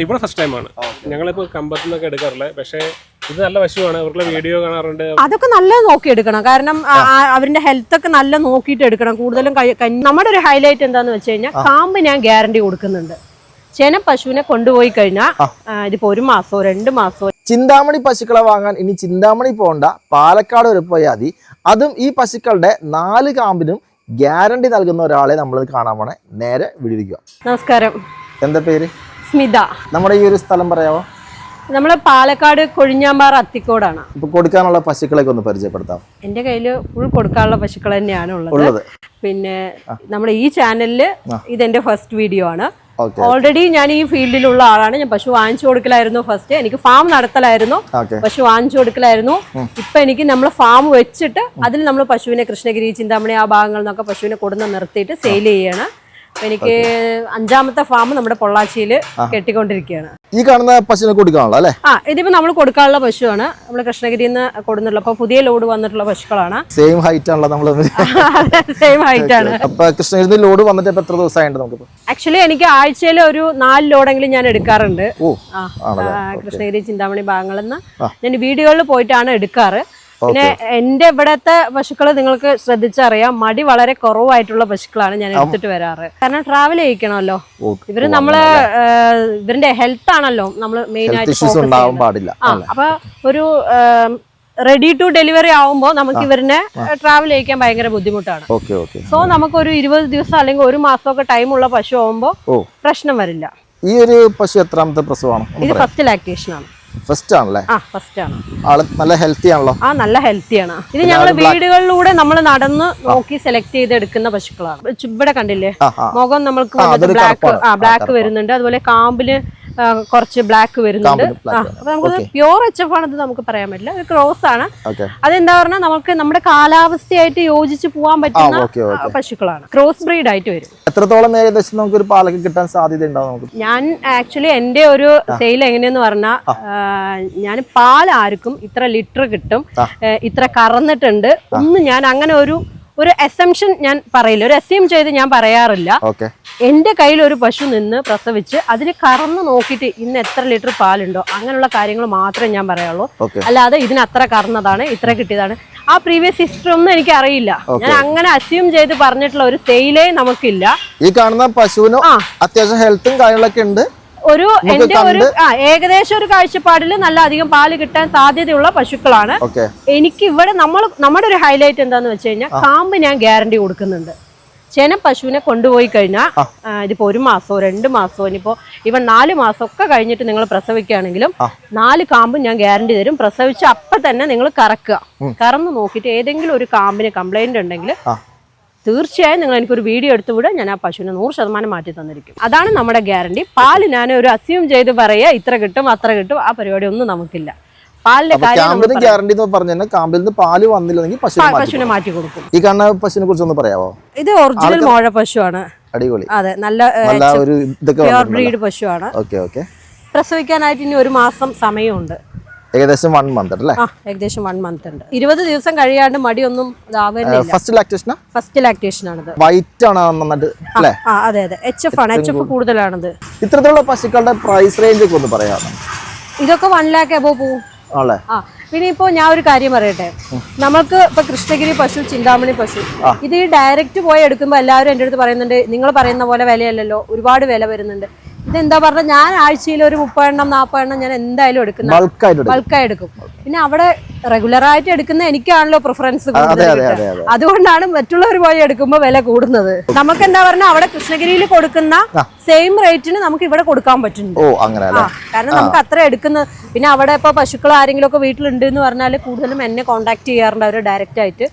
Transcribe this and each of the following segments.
ഇവിടെ ഫസ്റ്റ് ടൈമാണ്. ഞങ്ങളിപ്പോൾ കമ്പത്തു നിന്നൊക്കെ എടുക്കാറില്ല. പക്ഷേ ഇത് നല്ല പശുവാണ്. ഇവർക്കുള്ള വീഡിയോ കാണാറുണ്ട്. അതൊക്കെ നല്ല നോക്കി എടുക്കണം. കാരണം അവരുടെ ഹെൽത്ത് ഒക്കെ നല്ല നോക്കിയിട്ട് എടുക്കണം. കൂടുതലും നമ്മുടെ ഒരു ഹൈലൈറ്റ് എന്താന്ന് വെച്ച് കഴിഞ്ഞാൽ കാമ്പ് ഞാൻ ഗ്യാരണ്ടി കൊടുക്കുന്നുണ്ട്. ചെന പശുവിനെ കൊണ്ടുപോയി കഴിഞ്ഞാൽ ഇതിപ്പോ 1 മാസമോ 2 മാസമോ. ചിന്താമണി പശുക്കളെ വാങ്ങാൻ ഇനി ചിന്താമണി പോകണ്ട, പാലക്കാട് വരെ പോയാൽ മതി. അതും ഈ പശുക്കളുടെ 4 കാമ്പിനും ഗ്യാരണ്ടി നൽകുന്ന ഒരാളെ നമ്മൾ കാണാൻ പോണേ. നേരെ വിളിക്കുക. നമസ്കാരം. എന്താ പേര്? സ്മിത. നമ്മുടെ ഈ ഒരു സ്ഥലം പറയാമോ? നമ്മള് പാലക്കാട് കൊഴിഞ്ഞാമ്പാറ അത്തിക്കോടാണ്. ഇപ്പൊ കൊടുക്കാനുള്ള പശുക്കളൊക്കെ ഒന്ന് പരിചയപ്പെടുത്താം. എന്റെ കയ്യില് ഫുൾ കൊടുക്കാനുള്ള പശുക്കൾ തന്നെയാണ് ഉള്ളത്. പിന്നെ നമ്മുടെ ഈ ചാനലില് ഇതെന്റെ ഫസ്റ്റ് വീഡിയോ ആണ്. ഓൾറെഡി ഞാൻ ഈ ഫീൽഡിലുള്ള ആളാണ്. ഞാൻ പശു വാങ്ങിച്ചു കൊടുക്കലായിരുന്നു. ഫസ്റ്റ് എനിക്ക് ഫാം നടത്തലായിരുന്നു, പശു വാങ്ങിച്ചു കൊടുക്കലായിരുന്നു. ഇപ്പൊ എനിക്ക് നമ്മൾ ഫാം വെച്ചിട്ട് അതിൽ നമ്മൾ പശുവിനെ കൃഷ്ണഗിരി, ചിന്താമണി ആ ഭാഗങ്ങളിൽ നിന്നൊക്കെ പശുവിനെ കൊടുന്ന് നിർത്തിയിട്ട് സെയിൽ ചെയ്യാണ്. എനിക്ക് 5ാമത്തെ ഫാം നമ്മുടെ പൊള്ളാച്ചിയിൽ കെട്ടിക്കൊണ്ടിരിക്കുകയാണ്. ഈ കാണുന്ന പശുവിനെ കൊടുക്കാനുള്ള അല്ലേ? ഇതിപ്പോ നമ്മൾ കൊടുക്കാനുള്ള പശുവാണ്. നമ്മൾ കൃഷ്ണഗിരിയിൽ നിന്ന് കൊടുന്നുള്ള പുതിയ ലോഡ് വന്നിട്ടുള്ള പശുക്കളാണ്. സെയിം ഹൈറ്റ് ആണല്ലോ നമ്മള്. സെയിം ഹൈറ്റ് ആണ്. അപ്പൊ കൃഷ്ണഗിരി ലോഡ് വന്നിട്ട് എത്ര ദിവസമായിട്ട് നമുക്ക്? ആക്ച്വലി എനിക്ക് ആഴ്ചയിൽ ഒരു 4 ലോഡെങ്കിലും ഞാൻ എടുക്കാറുണ്ട്. കൃഷ്ണഗിരി, ചിന്താമണി ഭാഗങ്ങളിൽ നിന്ന് ഞാൻ വീടുകളിൽ പോയിട്ടാണ് എടുക്കാറ്. പിന്നെ എന്റെ ഇവിടത്തെ പശുക്കള് നിങ്ങൾക്ക് ശ്രദ്ധിച്ചറിയാം, മടി വളരെ കുറവായിട്ടുള്ള പശുക്കളാണ് ഞാൻ എടുത്തിട്ട് വരാറ്. കാരണം ട്രാവൽ ചെയ്യിക്കണമല്ലോ. ഇവര് നമ്മള് ഇവരുടെ ഹെൽത്ത് ആണല്ലോ നമ്മള് മെയിൻ ആയിട്ട്. അപ്പൊ ഒരു റെഡി ടു ഡെലിവറി ആവുമ്പോൾ നമുക്ക് ഇവരിനെ ട്രാവൽ ചെയ്യിക്കാൻ ഭയങ്കര ബുദ്ധിമുട്ടാണ്. സോ നമുക്കൊരു 20 ദിവസം അല്ലെങ്കിൽ 1 മാസമൊക്കെ ടൈം ഉള്ള പശു ആവുമ്പോ പ്രശ്നം വരില്ല. ഈ ഒരു പശു എത്രാമത്തെ പ്രസവമാണ്? ഇത് ഫസ്റ്റ് ലാക്ടേഷൻ ആണ്. ഫസ്റ്റ് ആണല്ലേ? ഫസ്റ്റ് ആണ്. ആള് നല്ല ഹെൽത്തി ആണല്ലോ. നല്ല ഹെൽത്തിയാണ്. ഇത് ഞങ്ങൾ വീടുകളിലൂടെ നമ്മൾ നടന്ന് നോക്കി സെലക്ട് ചെയ്ത് എടുക്കുന്ന പശുക്കളാണ്. ഇവിടെ കണ്ടില്ലേ മുഖം നമ്മൾക്ക് ബ്ലാക്ക് വരുന്നുണ്ട്. അതുപോലെ കാമ്പില് കുറച്ച് ബ്ലാക്ക് വരുന്നുണ്ട്. അപ്പൊ നമുക്ക് പ്യോർ HF ആണെന്ന് നമുക്ക് പറയാൻ പറ്റില്ല. ഒരു ക്രോസ് ആണ്. അതെന്താ പറഞ്ഞാൽ നമുക്ക് നമ്മുടെ കാലാവസ്ഥയായിട്ട് യോജിച്ച് പോകാൻ പറ്റുന്ന പശുക്കളാണ്. ക്രോസ് ബ്രീഡ് ആയിട്ട് വരും. എത്രത്തോളം ഏകദേശം നമുക്ക് ഒരു പാലൊക്കെ കിട്ടാൻ സാധ്യത ഉണ്ടാവും? ഞാൻ ആക്ച്വലി എന്റെ ഒരു സെയിൽ എങ്ങനെയെന്ന് പറഞ്ഞാൽ ഞാൻ പാൽ ആർക്കും ഇത്ര ലിറ്റർ കിട്ടും, ഇത്ര കറന്നിട്ടുണ്ട് ഒന്നും ഞാൻ അങ്ങനെ ഒരു അസംഷൻ ഞാൻ പറയില്ല. ഒരു അസ്യൂം ചെയ്ത് ഞാൻ പറയാറില്ല. എന്റെ കയ്യിൽ ഒരു പശു നിന്ന് പ്രസവിച്ച് അതിന് കറന്ന് നോക്കിയിട്ട് ഇന്ന് എത്ര ലിറ്റർ പാലുണ്ടോ അങ്ങനെയുള്ള കാര്യങ്ങൾ മാത്രമേ ഞാൻ പറയുള്ളൂ. അല്ലാതെ ഇതിന് അത്ര കറന്നതാണ്, ഇത്ര കിട്ടിയതാണ്, ആ പ്രീവിയസ് ഹിസ്റ്ററി ഒന്നും എനിക്ക് അറിയില്ല. ഞാൻ അങ്ങനെ അസ്യൂം ചെയ്ത് പറഞ്ഞിട്ടുള്ള ഒരു സെയിലേ നമുക്കില്ല. ഈ കാണുന്ന പശുവിന് അത്യാവശ്യം ഹെൽത്തും കാര്യങ്ങളൊക്കെ ഉണ്ട്. എന്റെ ഒരു ഏകദേശം ഒരു കാഴ്ചപ്പാടിൽ നല്ല അധികം പാല് കിട്ടാൻ സാധ്യതയുള്ള പശുക്കളാണ്. എനിക്ക് ഇവിടെ നമ്മുടെ ഒരു ഹൈലൈറ്റ് എന്താന്ന് വെച്ച് കഴിഞ്ഞാൽ കാമ്പ് ഞാൻ ഗ്യാരണ്ടി കൊടുക്കുന്നുണ്ട്. ചെന പശുവിനെ കൊണ്ടുപോയി കഴിഞ്ഞാൽ ഇതിപ്പോ 1 മാസമോ 2 മാസമോ ഇനിയിപ്പോ ഇവൻ 4 മാസം ഒക്കെ കഴിഞ്ഞിട്ട് നിങ്ങൾ പ്രസവിക്കുകയാണെങ്കിലും 4 കാമ്പ് ഞാൻ ഗ്യാരണ്ടി തരും. പ്രസവിച്ച് അപ്പൊ തന്നെ നിങ്ങൾ കറന്ന് നോക്കിയിട്ട് ഏതെങ്കിലും ഒരു കാമ്പിന് കംപ്ലൈന്റ് ഉണ്ടെങ്കിൽ തീർച്ചയായും നിങ്ങൾ എനിക്കൊരു വീഡിയോ എടുത്തു വിടുക. ഞാൻ ആ പശുവിനെ 100% മാറ്റി തന്നിരിക്കും. അതാണ് നമ്മുടെ ഗ്യാരണ്ടി. പാല് ഞാൻ ഒരു അസ്യൂം ചെയ്ത് പറയുക ഇത്ര കിട്ടും അത്ര കിട്ടും, ആ പരിപാടി ഒന്നും നമുക്കില്ല. പാലിന്റെ പശുവിനെ മാറ്റി കൊടുക്കും. ഈ കാണുന്ന പശുവിനെ കുറിച്ച് ഒന്ന് പറയാമോ? ഇത് ഒറിജിനൽ മോഴ പശുവാണ്. അടിപൊളി. അതെ, നല്ല പ്യുവർ ബ്രീഡ് പശുവാണ്. പ്രസവിക്കാനായിട്ട് ഇനി 1 മാസം സമയമുണ്ട്. ഏകദേശം 1 മന്ത് അല്ലേ? ഏകദേശം 1 മന്ത് ഉണ്ട്. 20 ദിവസം കഴിയാണ്ട് മടിയൊന്നും ഫസ്റ്റ് ലാക്ടേഷൻ ആണിത്. വൈറ്റ് ആണ് നന്നായിട്ട് അല്ലേ? അതെ അതെ, HF ആണ്. HF കൂടുതലാണിത്. ഇത്തരത്തിലുള്ള പശുക്കളുടെ പ്രൈസ് റേഞ്ച് ഒക്കെ ഒന്ന് പറയാമോ? ഇതൊക്കെ 1 lakh above പോവും. പിന്നെ ഇപ്പോ ഞാൻ ഒരു കാര്യം പറയട്ടെ, നമുക്ക് ഇപ്പൊ കൃഷ്ണഗിരി പശു, ചിന്താമണി പശു, ഇത് ഈ ഡയറക്റ്റ് പോയി എടുക്കുമ്പോ എല്ലാവരും എന്റെ അടുത്ത് പറയുന്നുണ്ട് നിങ്ങൾ പറയുന്ന പോലെ വിലയല്ലല്ലോ, ഒരുപാട് വില വരുന്നുണ്ട്. ഇതെന്താ പറഞ്ഞാൽ ഞാൻ ആഴ്ചയിൽ ഒരു 30 എണ്ണം 40 എണ്ണം ഞാൻ എന്തായാലും എടുക്കുന്ന ബൾക്കായി എടുക്കും. പിന്നെ അവിടെ റെഗുലറായിട്ട് എടുക്കുന്ന എനിക്കാണല്ലോ പ്രിഫറൻസ് കൂടുതൽ. അതുകൊണ്ടാണ് മറ്റുള്ളവർ പോയി എടുക്കുമ്പോൾ വില കൂടുന്നത്. നമുക്ക് എന്താ പറഞ്ഞാൽ അവിടെ കൃഷ്ണഗിരിയിൽ കൊടുക്കുന്ന സെയിം റേറ്റിന് നമുക്ക് ഇവിടെ കൊടുക്കാൻ പറ്റുന്നുണ്ട്. കാരണം നമുക്ക് അത്ര എടുക്കുന്നത്. പിന്നെ അവിടെ ഇപ്പൊ പശുക്കൾ ആരെങ്കിലും ഒക്കെ വീട്ടിലുണ്ട് എന്ന് പറഞ്ഞാൽ കൂടുതലും എന്നെ കോൺടാക്ട് ചെയ്യാറുണ്ട് അവർ ഡയറക്റ്റ് ആയിട്ട്.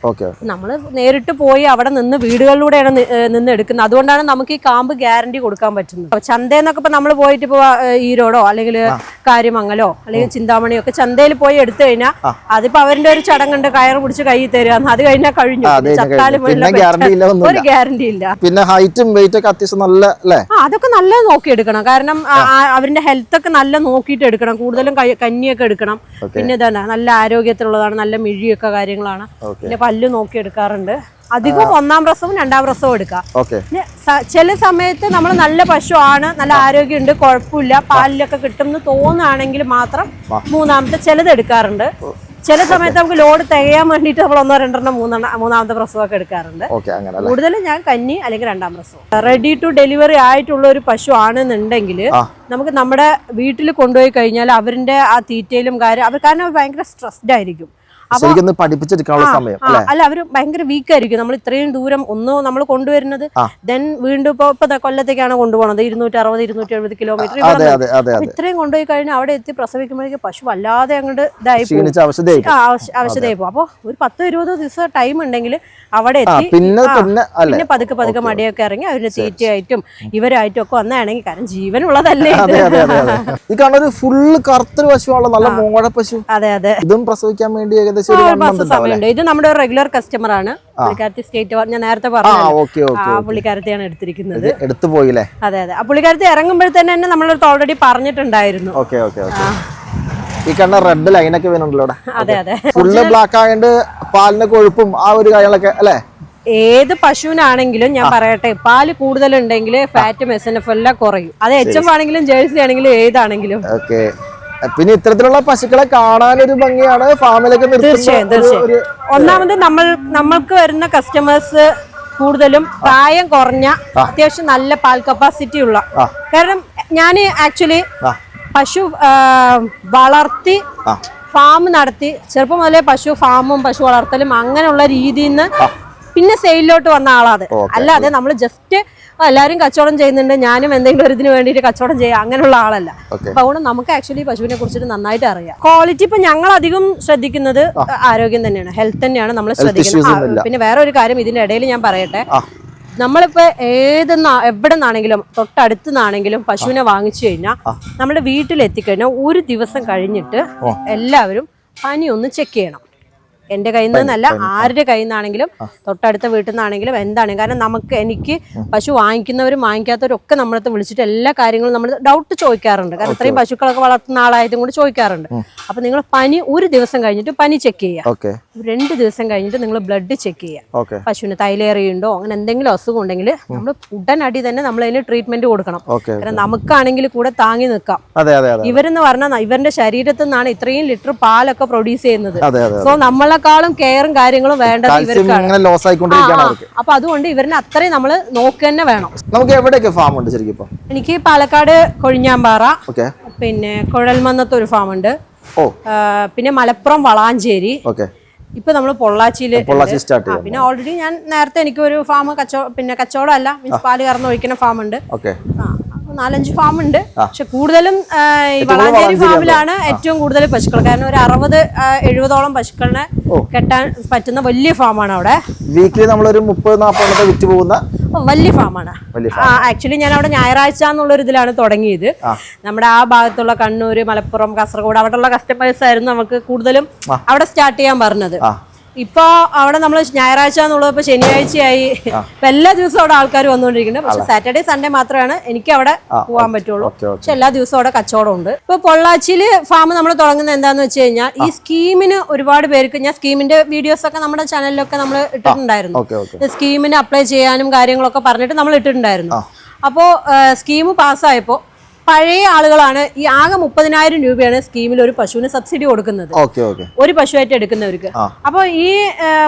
നമ്മൾ നേരിട്ട് പോയി അവിടെ നിന്ന് വീടുകളിലൂടെയാണ് നിന്ന് എടുക്കുന്നത്. അതുകൊണ്ടാണ് നമുക്ക് ഈ കാമ്പ് ഗ്യാരണ്ടി കൊടുക്കാൻ പറ്റുന്നത്. ചന്തയെന്നൊക്കെ ഇപ്പൊ നമ്മൾ പോയിട്ട് ഇപ്പൊ ഈരോടോ അല്ലെങ്കിൽ കാര്യമംഗലോ അല്ലെങ്കിൽ ചിന്താമണിയോ ഒക്കെ ചന്തയിൽ പോയി എടുത്തു കഴിഞ്ഞാൽ അതിപ്പോ അവരുടെ ഒരു ചടങ്ങുണ്ട്, കയറ് പിടിച്ച് കൈ തരിക, അത് കഴിഞ്ഞാൽ കഴിഞ്ഞു. ഒരു ഗ്യാരണ്ടി ഇല്ല. പിന്നെ ഹൈറ്റും വെയിറ്റ് ഒക്കെ അത്യാവശ്യം നല്ല അതൊക്കെ നല്ല നോക്കി എടുക്കണം. കാരണം അവരുടെ ഹെൽത്ത് ഒക്കെ നല്ല നോക്കിയിട്ട് എടുക്കണം. കൂടുതലും കഞ്ഞിയൊക്കെ എടുക്കണം. പിന്നെ ഇതാണ് നല്ല ആരോഗ്യത്തിലുള്ളതാണ്, നല്ല മിഴിയൊക്കെ കാര്യങ്ങളാണ്. പിന്നെ പല്ല് നോക്കി എടുക്കാറുണ്ട്. അധികം ഒന്നാം പ്രസവം രണ്ടാം പ്രസവം എടുക്കാം. ഓക്കെ. ചില സമയത്ത് നമ്മൾ നല്ല പശുവാണ്, നല്ല ആരോഗ്യമുണ്ട്, കുഴപ്പമില്ല, പാലിലൊക്കെ കിട്ടുമെന്ന് തോന്നുകയാണെങ്കിൽ മാത്രം മൂന്നാമത്തെ ചിലത് എടുക്കാറുണ്ട്. ചില സമയത്ത് നമുക്ക് ലോഡ് തികയാൻ വേണ്ടിയിട്ട് നമ്മൾ 1-2 മൂന്നാമത്തെ പ്രസവമൊക്കെ എടുക്കാറുണ്ട്. കൂടുതലും ഞാൻ കന്നി അല്ലെങ്കിൽ രണ്ടാം പ്രസവം. റെഡി ടു ഡെലിവറി ആയിട്ടുള്ള ഒരു പശു ആണെന്നുണ്ടെങ്കിൽ നമുക്ക് നമ്മുടെ വീട്ടിൽ കൊണ്ടുപോയി കഴിഞ്ഞാൽ അവരുടെ ആ തീറ്റയിലും കാരണം ഭയങ്കര സ്ട്രെസ്ഡ് ആയിരിക്കും. പഠിപ്പിച്ചെടുക്കാനുള്ള സമയം അല്ല, അവര് ഭയങ്കര വീക്ക് ആയിരിക്കും. നമ്മൾ ഇത്രയും ദൂരം നമ്മൾ കൊണ്ടുവരുന്നത്, ദെൻ വീണ്ടും ഇപ്പൊ കൊല്ലത്തേക്കാണ് കൊണ്ടുപോകുന്നത് 260-270 കിലോമീറ്റർ. ഇത്രയും കൊണ്ടുപോയി കഴിഞ്ഞാൽ അവിടെ എത്തി പ്രസവിക്കുമ്പോഴേക്കും പശു വല്ലാതെ അങ്ങോട്ട് അവശതയായി പോകും. അപ്പൊ ഒരു 10-20 ദിവസം ടൈം ഉണ്ടെങ്കിൽ അവിടെ എത്തി പിന്നെ പതുക്കെ മടിയൊക്കെ ഇറങ്ങി അവരുടെ തീറ്റയായിട്ടും ഇവരായിട്ടും ഒക്കെ വന്നാണെങ്കിൽ, കാരണം ജീവനുള്ളതല്ലേ. ഫുള്ള് കറുത്തൊരു പശുവാണല്ലോ, നല്ല മോഴ പശു. അതെ അതെ. ഇതും പ്രസവിക്കാൻ വേണ്ടി സമയമുണ്ട്. ഇത് നമ്മുടെ ഒരു റെഗുലർ കസ്റ്റമർ ആണ്. പുള്ളിക്കാരത്തി സ്റ്റേറ്റ് ഞാൻ നേരത്തെ പറഞ്ഞു, പുള്ളിക്കാരത്തെയാണ് എടുത്തിരിക്കുന്നത്. എടുത്തു പോയില്ലേ? അതെ അതെ. ആ പുള്ളിക്കാരത്തി ഇറങ്ങുമ്പോഴത്തന്നെ നമ്മളടുത്ത് ഓൾറെഡി പറഞ്ഞിട്ടുണ്ടായിരുന്നു. ഈ കണ്ട റെഡ് ലൈനൊക്കെ വരുന്നുണ്ടല്ലോ. അതെ അതെ. ഫുള്ള് ബ്ലാക്ക് ആയതുകൊണ്ട് പാലിന്റെ കൊഴുപ്പും ആ ഒരു കാര്യങ്ങളൊക്കെ അല്ലേ? ഏത് പശുവിനാണെങ്കിലും ഞാൻ പറയട്ടെ, പാല് കൂടുതലുണ്ടെങ്കിൽ ഫാറ്റ് SNF എല്ലാം കുറയും. അത് HF ആണെങ്കിലും ജേഴ്സി ആണെങ്കിലും ഏതാണെങ്കിലും. പിന്നെ ഇത്തരത്തിലുള്ള പശുക്കളെ കാണാനൊരു ഭംഗിയാണ് ഫാമിലൊക്കെ. തീർച്ചയായും. ഒന്നാമത് നമ്മൾക്ക് വരുന്ന കസ്റ്റമേഴ്സ് കൂടുതലും പ്രായം കുറഞ്ഞ, അത്യാവശ്യം നല്ല പാൽ കപ്പാസിറ്റി ഉള്ള. കാരണം ഞാൻ ആക്ച്വലി പശു വളർത്തി ഫാം നടത്തി ചെറുപ്പം മുതലേ പശു ഫാമും പശു വളർത്തലും അങ്ങനെയുള്ള രീതിയിൽ നിന്ന് പിന്നെ സെയിലിലോട്ട് വന്ന ആളാണ്. അല്ലാതെ നമ്മൾ ജസ്റ്റ് എല്ലാവരും കച്ചവടം ചെയ്യുന്നുണ്ട്, ഞാനും എന്തെങ്കിലും ഒരു ഇതിന് വേണ്ടിയിട്ട് കച്ചവടം ചെയ്യാം, അങ്ങനെയുള്ള ആളല്ല. അപ്പൊ അതുകൊണ്ട് നമുക്ക് ആക്ച്വലി പശുവിനെ കുറിച്ചിട്ട് നന്നായിട്ട് അറിയാം. ക്വാളിറ്റി ഇപ്പൊ ഞങ്ങൾ അധികം ശ്രദ്ധിക്കുന്നത് ആരോഗ്യം തന്നെയാണ്, ഹെൽത്ത് തന്നെയാണ് നമ്മൾ ശ്രദ്ധിക്കുന്നത്. പിന്നെ വേറെ ഒരു കാര്യം ഇതിന്റെ ഇടയിൽ ഞാൻ പറയട്ടെ, നമ്മളിപ്പോ എവിടെ നിന്നാണെങ്കിലും തൊട്ടടുത്ത് നിന്നാണെങ്കിലും പശുവിനെ വാങ്ങിച്ചു കഴിഞ്ഞാൽ നമ്മുടെ വീട്ടിൽ എത്തിക്കഴിഞ്ഞാൽ ഒരു ദിവസം കഴിഞ്ഞിട്ട് എല്ലാവരും പനി ഒന്ന് ചെക്ക് ചെയ്യണം. എന്റെ കയ്യിൽ നിന്നല്ല, ആരുടെ കയ്യിൽ നിന്നാണെങ്കിലും തൊട്ടടുത്ത വീട്ടിൽ നിന്നാണെങ്കിലും എന്താണ്. കാരണം എനിക്ക് പശു വാങ്ങിക്കുന്നവരും വാങ്ങിക്കാത്തവരും ഒക്കെ നമ്മളടുത്ത് വിളിച്ചിട്ട് എല്ലാ കാര്യങ്ങളും നമ്മൾ ഡൗട്ട് ചോദിക്കാറുണ്ട്. കാരണം ഇത്രയും പശുക്കളൊക്കെ വളർത്തുന്ന ആളായതും കൂടി ചോദിക്കാറുണ്ട്. അപ്പൊ നിങ്ങൾ പനി ഒരു ദിവസം കഴിഞ്ഞിട്ട് പനി ചെക്ക് ചെയ്യുക, 2 ദിവസം കഴിഞ്ഞിട്ട് നിങ്ങൾ ബ്ലഡ് ചെക്ക് ചെയ്യുക. പശുവിന് തൈലേറി ഉണ്ടോ അങ്ങനെ എന്തെങ്കിലും അസുഖം ഉണ്ടെങ്കിൽ നമ്മൾ ഉടനടി തന്നെ നമ്മൾ അതിന് ട്രീറ്റ്മെന്റ് കൊടുക്കണം. കാരണം നമുക്കാണെങ്കിൽ കൂടെ താങ്ങി നിൽക്കാം. ഇവരെന്ന് പറഞ്ഞാൽ ഇവരുടെ ശരീരത്തിൽ നിന്നാണ് ഇത്രയും ലിറ്റർ പാലൊക്കെ പ്രൊഡ്യൂസ് ചെയ്യുന്നത്. സോ നമ്മളെക്കാളും കെയറും കാര്യങ്ങളും വേണ്ടത് ഇവർക്കാണ്. അപ്പൊ അതുകൊണ്ട് ഇവരിനെ അത്രയും നമ്മൾ നോക്കുക തന്നെ വേണം. നമുക്ക് എവിടെയൊക്കെ ഫാം ഉണ്ട് ശരിക്കും? എനിക്ക് പാലക്കാട് കൊഴിഞ്ഞാമ്പാറ, പിന്നെ കുഴൽമന്നത്ത് ഒരു ഫാം ഉണ്ട്, പിന്നെ മലപ്പുറം വളാഞ്ചേരി, ഇപ്പൊ നമ്മൾ പൊള്ളാച്ചിയില്. പിന്നെ ഓൾറെഡി ഞാൻ നേരത്തെ എനിക്കൊരു ഫാം കച്ചവടം അല്ല, മീൻസ് പാല് കറന്ന് ഒഴിക്കുന്ന ഫാം ഉണ്ട്. 4-5 ഫാം ഉണ്ട്. പക്ഷെ കൂടുതലും ഈ വളാഞ്ചേരി ഫാമിലാണ് ഏറ്റവും കൂടുതൽ പശുക്കൾ. കാരണം ഒരു 60-70ഓളം പശുക്കളെ കെട്ടാൻ പറ്റുന്ന വലിയ ഫാമാണ് അവിടെ. വീക്കിലി നമ്മളൊരു 30-40 വിറ്റ് പോകുന്ന വലിയ ഫാമാണ്. ആക്ച്വലി ഞാൻ അവിടെ ഞായറാഴ്ച എന്നുള്ള ഇതിലാണ് തുടങ്ങിയത്. നമ്മുടെ ആ ഭാഗത്തുള്ള കണ്ണൂര്, മലപ്പുറം, കാസർഗോഡ് അവിടെയുള്ള കസ്റ്റമേഴ്സ് ആയിരുന്നു നമുക്ക് കൂടുതലും അവിടെ സ്റ്റാർട്ട് ചെയ്യാൻ പറഞ്ഞത്. ഇപ്പൊ അവിടെ നമ്മൾ ഞായറാഴ്ച എന്നുള്ളത് ഇപ്പൊ ശനിയാഴ്ചയായി. ഇപ്പൊ എല്ലാ ദിവസവും അവിടെ ആൾക്കാർ വന്നുകൊണ്ടിരിക്കുന്നുണ്ട്. പക്ഷെ സാറ്റർഡേ സൺഡേ മാത്രമാണ് എനിക്ക് അവിടെ പോകാൻ പറ്റുള്ളൂ. പക്ഷെ എല്ലാ ദിവസവും അവിടെ കച്ചവടം ഉണ്ട്. ഇപ്പൊ പൊള്ളാച്ചിയില് ഫാം നമ്മൾ തുടങ്ങുന്നത് എന്താന്ന് വെച്ച് കഴിഞ്ഞാൽ ഈ സ്കീമിന് ഒരുപാട് പേർക്ക്, ഞാൻ സ്കീമിന്റെ വീഡിയോസ് ഒക്കെ നമ്മുടെ ചാനലിലൊക്കെ നമ്മൾ ഇട്ടിട്ടുണ്ടായിരുന്നു. സ്കീമിന് അപ്ലൈ ചെയ്യാനും കാര്യങ്ങളൊക്കെ പറഞ്ഞിട്ട് നമ്മൾ ഇട്ടിട്ടുണ്ടായിരുന്നു. അപ്പോ സ്കീം പാസ്സായപ്പോ പഴയ ആളുകളാണ് ഈ ആകെ 30,000 രൂപയാണ് സ്കീമിൽ ഒരു പശുവിന് സബ്സിഡി കൊടുക്കുന്നത്, ഒരു പശുവായിട്ട് എടുക്കുന്നവർക്ക്. അപ്പൊ ഈ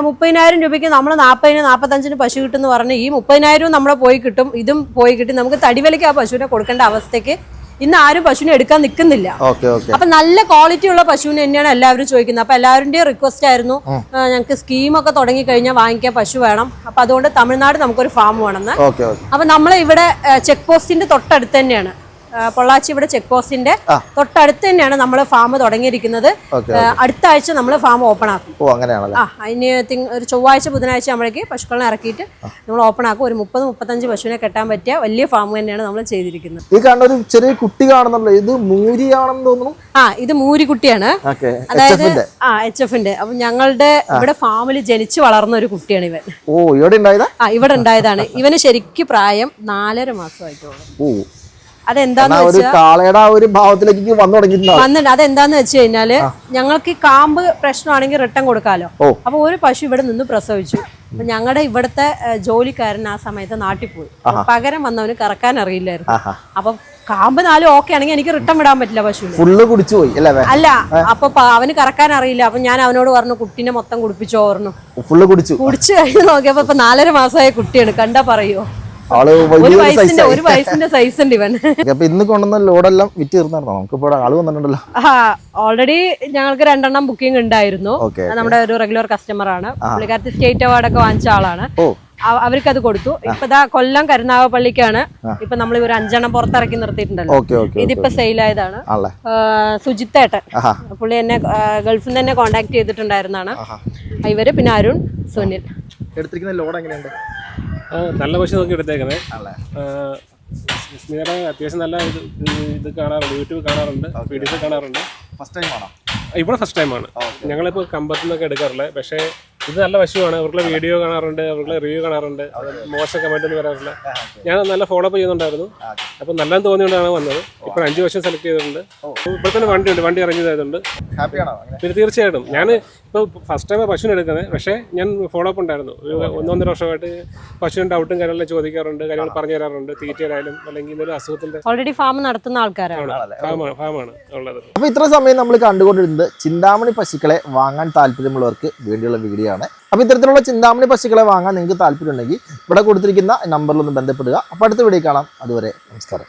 30,000 രൂപയ്ക്ക് നമ്മൾ 40-45 പശു കിട്ടുമെന്ന് പറഞ്ഞ് ഈ 30,000 നമ്മളെ പോയി കിട്ടും, ഇതും പോയി കിട്ടി. നമുക്ക് തടിവിലയ്ക്ക് ആ പശുവിനെ കൊടുക്കേണ്ട അവസ്ഥയ്ക്ക് ഇന്ന് ആരും പശുവിനെ എടുക്കാൻ നിൽക്കുന്നില്ല. അപ്പൊ നല്ല ക്വാളിറ്റി ഉള്ള പശുവിനെ തന്നെയാണ് എല്ലാവരും ചോദിക്കുന്നത്. അപ്പൊ എല്ലാവരുടെയും റിക്വസ്റ്റ് ആയിരുന്നു, ഞങ്ങൾക്ക് സ്കീമൊക്കെ തുടങ്ങി കഴിഞ്ഞാൽ വാങ്ങിക്കാൻ പശു വേണം. അപ്പൊ അതുകൊണ്ട് തമിഴ്നാട് നമുക്കൊരു ഫാം വേണമെന്ന്. അപ്പൊ നമ്മളെ ഇവിടെ ചെക്ക് പോസ്റ്റിന്റെ തൊട്ടടുത്ത് തന്നെയാണ്, പൊള്ളാച്ചി ഇവിടെ ചെക്ക് പോസ്റ്റിന്റെ തൊട്ടടുത്ത് തന്നെയാണ് നമ്മൾ ഫാം തുടങ്ങിയിരിക്കുന്നത്. അടുത്ത ആഴ്ച നമ്മൾ ഫാം ഓപ്പൺ ആക്കും. അതിന് ഒരു ചൊവ്വാഴ്ച ബുധനാഴ്ച നമ്മളേക്ക് പശുക്കളെ ഇറക്കിയിട്ട് നമ്മൾ ഓപ്പൺ ആക്കും. ഒരു 30-35 പശുവിനെ കെട്ടാൻ പറ്റിയ വലിയ ഫാം തന്നെയാണ് നമ്മൾ ചെയ്തിരിക്കുന്നത്. ഈ കാണുന്ന ഒരു ചെറിയ കുട്ടി കാണുന്നുണ്ടോ, ഇത് മൂരിയാണെന്ന് തോന്നുന്നു. ഇത് മൂരിക്കുട്ടിയാണ്, അതായത് HFന്റെ. അപ്പൊ ഞങ്ങളുടെ ഇവിടെ ഫാമിൽ ജനിച്ചു വളർന്ന ഒരു കുട്ടിയാണ് ഇവൻ. ഇവിടെ ഉണ്ടായതാണ്. ഇവന് ശരിക്കും പ്രായം 4.5 മാസമായിട്ടുള്ളൂ. അതെന്താന്ന് വന്നിട്ട് അതെന്താന്ന് വെച്ച് കഴിഞ്ഞാല് ഞങ്ങൾക്ക് ഈ കാമ്പ് പ്രശ്നമാണെങ്കിൽ റിട്ടേൺ കൊടുക്കാലോ. അപ്പൊ ഒരു പശു ഇവിടെ നിന്ന് പ്രസവിച്ചു, അപ്പൊ ഞങ്ങളുടെ ഇവിടുത്തെ ജോലിക്കാരൻ ആ സമയത്ത് നാട്ടിൽ പോയി. പകരം വന്നവന് കറക്കാൻ അറിയില്ലായിരുന്നു. അപ്പൊ കാമ്പ് 4 ഓക്കെ ആണെങ്കിൽ എനിക്ക് റിട്ടേൺ വിടാൻ പറ്റില്ല പശുവിന്. ഫുള്ള് കുടിച്ചു പോയി അല്ല. അപ്പൊ അവന് കറക്കാൻ അറിയില്ല. അപ്പൊ ഞാൻ അവനോട് പറഞ്ഞു കുട്ടീനെ മൊത്തം കുടിപ്പിച്ചോ പറഞ്ഞു. ഫുള്ള് കുടിച്ചു കഴിഞ്ഞ് നോക്കിയപ്പോ 4.5 മാസമായ കുട്ടിയാണ്. കണ്ടാ പറയോ, ഒരു വയസ്സിന്റെ സൈസ് ഉണ്ട് ഇവൻ. ഇന്ന് കൊണ്ടുവന്ന ലോഡെല്ലാം വിറ്റ് തീർന്നായിരുന്നോ? നമുക്ക് ആള് വന്നിട്ടുണ്ടല്ലോ. ഓൾറെഡി ഞങ്ങൾക്ക് 2 എണ്ണം ബുക്കിംഗ് ഉണ്ടായിരുന്നു. നമ്മുടെ ഒരു റെഗുലർ കസ്റ്റമർ ആണ്. പുള്ളിക്കാരത്തി സ്റ്റേറ്റ് അവാർഡ് ഒക്കെ വാങ്ങിച്ച ആളാണ്. അവർക്ക് അത് കൊടുത്തു. ഇപ്പൊ കൊല്ലം കരുനാഗപ്പള്ളിക്കാണ് ഇപ്പൊ നമ്മൾ ഒരു 5 എണ്ണം പുറത്തിറക്കി നിർത്തിയിട്ടുണ്ടല്ലോ. ഇതിപ്പോ സെയിലായതാണ്. സുജിത്തേട്ടൻ പുള്ളി എന്നെ ഗൾഫിൽ നിന്ന് തന്നെ കോണ്ടാക്ട് ചെയ്തിട്ടുണ്ടായിരുന്നാണ്. ഇവര് പിന്നെ അരുൺ, സുനിൽ. എടുത്തിരിക്കുന്ന ലോഡ് എങ്ങനെയുണ്ട്? നല്ല പശു നോക്കി എടുത്തേക്കുന്നത്. സ്മിതയുടെ അത്യാവശ്യം നല്ല ഇത് കാണാറുണ്ട്, യൂട്യൂബ് കാണാറുണ്ട്, വീഡിയോസ് കാണാറുണ്ട്. ഫസ്റ്റ് ടൈം ആണോ? ഇവിടെ ഫസ്റ്റ് ടൈമാണ്. ഞങ്ങളിപ്പോൾ കമ്പത്തു നിന്നൊക്കെ എടുക്കാറില്ല. പക്ഷേ ഇത് നല്ല പശുവാണ്. ഇവർക്കുള്ള വീഡിയോ കാണാറുണ്ട്, അവർക്കുള്ള റിവ്യൂ കാണാറുണ്ട്. അത് മോശം കമന്റ് ഒന്നും വരാറില്ല. ഞാൻ നല്ല ഫോളോ അപ്പ് ചെയ്യുന്നുണ്ടായിരുന്നു. അപ്പോൾ നല്ലതെന്ന് തോന്നിയോണ്ടാണ് വന്നത്. ഇപ്പോൾ 5 വർഷം സെലക്ട് ചെയ്തിട്ടുണ്ട്. ഇപ്പോൾ തന്നെ വണ്ടി അറേഞ്ച് ചെയ്തിട്ടുണ്ട്. പിന്നെ തീർച്ചയായിട്ടും ഞാൻ ഇപ്പോൾ ഫസ്റ്റ് ടൈം പശുവിനെ എടുക്കുന്നത്. പക്ഷേ ഞാൻ ഫോളോ അപ്പ് ഉണ്ടായിരുന്നു. ഒരു 1-1.5 വർഷമായിട്ട് പശുവിൻ്റെ ഡൗട്ടും കാര്യങ്ങളെല്ലാം ചോദിക്കാറുണ്ട്, കാര്യങ്ങൾ പറഞ്ഞു തരാറുണ്ട്. തീറ്റയിലായാലും അല്ലെങ്കിൽ ഇതൊരു അസുഖത്തിന്റെ ഓൾറെഡി ഫാം നടത്തുന്ന ആൾക്കാരാണ്. ഫാമാണ് ഉള്ളത്. അപ്പോൾ ഇത്ര സമയം നമ്മൾ കണ്ടുകൊണ്ടിരുന്നത് ചിന്താമണി പശുക്കളെ വാങ്ങാൻ താല്പര്യമുള്ളവർക്ക് വേണ്ടിയുള്ള വീഡിയോ ആണ്. അപ്പോൾ ഇത്തരത്തിലുള്ള ചിന്താമണി പശുക്കളെ വാങ്ങാൻ നിങ്ങൾക്ക് താല്പര്യമുണ്ടെങ്കിൽ ഇവിടെ കൊടുത്തിരിക്കുന്ന നമ്പറിലൊന്ന് ബന്ധപ്പെടുക. അപ്പോൾ അടുത്ത വീഡിയോ കാണാം. അതുവരെ നമസ്കാരം.